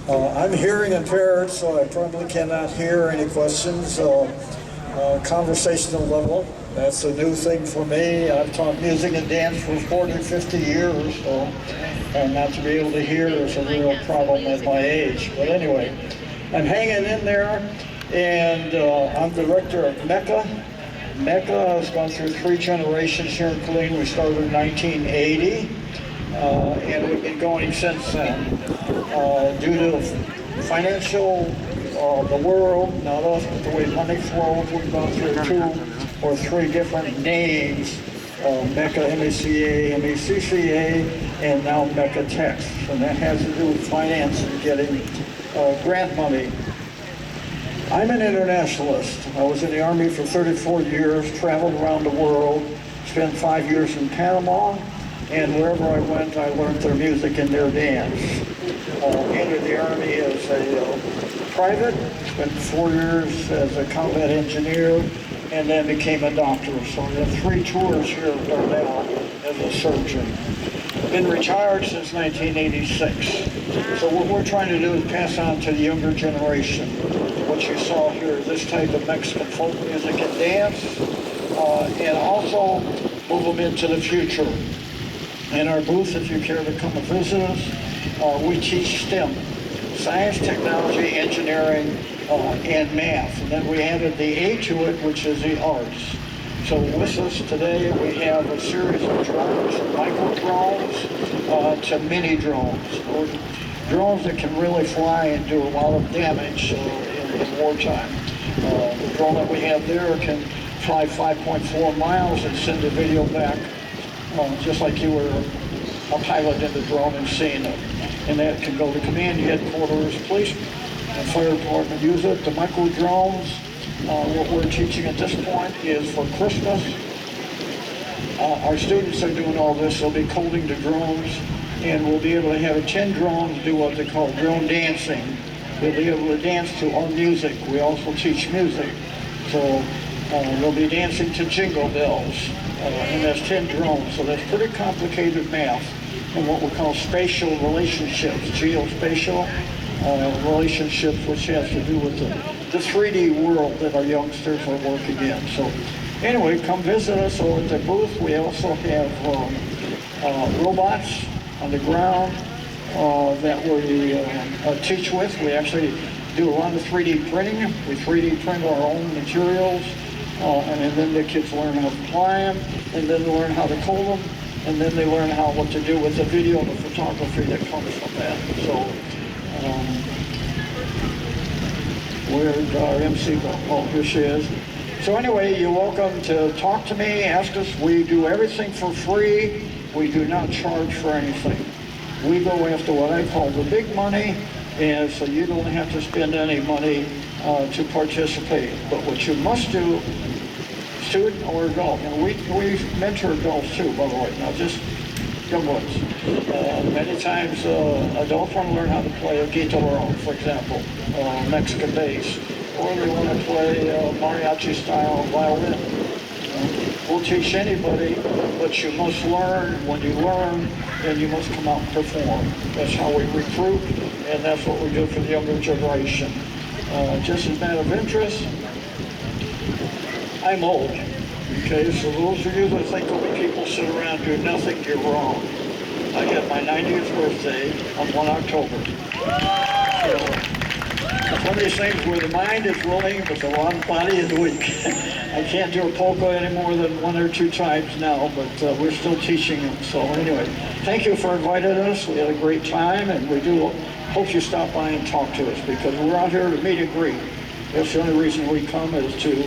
I'm hearing impaired, so I probably cannot hear any questions. Conversational level, that's a new thing for me. I've taught music and dance for 40, 50 years, so not to be able to hear is a real problem at my age. But anyway, I'm hanging in there, and I'm director of MECA. MECA has gone through 3 generations here in Killeen. We started in 1980, and we've been going since then. Due to financial, the world, not us, but the way money flows, we've gone through 2 or 3 different names, MECA, MECA, MECCA, and now MECATX. And that has to do with finance and getting grant money. I'm an internationalist. I was in the Army for 34 years, traveled around the world, spent 5 years in Panama, and wherever I went, I learned their music and their dance. Entered the Army as a private, spent 4 years as a combat engineer, and then became a doctor. So I have 3 tours here at Darnell as a surgeon. Been retired since 1986. So what we're trying to do is pass on to the younger generation what you saw here, this type of Mexican folk music and dance, and also move them into the future. In our booth, if you care to come and visit us, we teach STEM, science, technology, engineering, and math. And then we added the A to it, which is the arts. So with us today, we have a series of drones, from micro drones to mini drones, or drones that can really fly and do a lot of damage in wartime. The drone that we have there can fly 5.4 miles and send a video back, just like you were a pilot in the drone and seeing it. And that can go to command headquarters, police, and fire department use it. The micro drones, what we're teaching at this point is for Christmas. Our students are doing all this. They'll be coding the drones, and we'll be able to have 10 drones do what they call drone dancing. They'll be able to dance to our music. We also teach music. So they'll be dancing to Jingle Bells, and that's 10 drones. So that's pretty complicated math and what we call spatial relationships, geospatial relationships, which has to do with the 3D world that our youngsters are working in. So anyway, come visit us over at the booth. We also have robots on the ground that we teach with. We actually do a lot of 3D printing. We 3D print our own materials, and then the kids learn how to apply them, and then they learn how to code them, and then they learn what to do with the video and the photography that comes from that. So, where'd our MC go? Oh, here she is. So anyway, you're welcome to talk to me, ask us. We do everything for free. We do not charge for anything. We go after what I call the big money, and so you don't have to spend any money to participate. But what you must do, student or adult, and we mentor adults too, by the way, not just young ones. Many times adults want to learn how to play a guitar, for example, Mexican bass, or they want to play mariachi style violin. We'll teach anybody, but you must learn. When you learn, then you must come out and perform. That's how we recruit, and that's what we do for the younger generation. Just as a matter of interest, I'm old. Okay, so those of you that think old people sit around and do nothing, you're wrong. I had my 90th birthday on 1 October. So, it's one of these things where the mind is willing, but the body is weak. I can't do a polka any more than 1 or 2 times now, but we're still teaching them. So anyway, thank you for inviting us. We had a great time, and we do hope you stop by and talk to us, because we're out here to meet and greet. That's the only reason we come, is to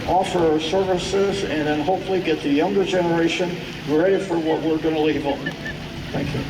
offer our services and then hopefully get the younger generation ready for what we're going to leave them. Thank you.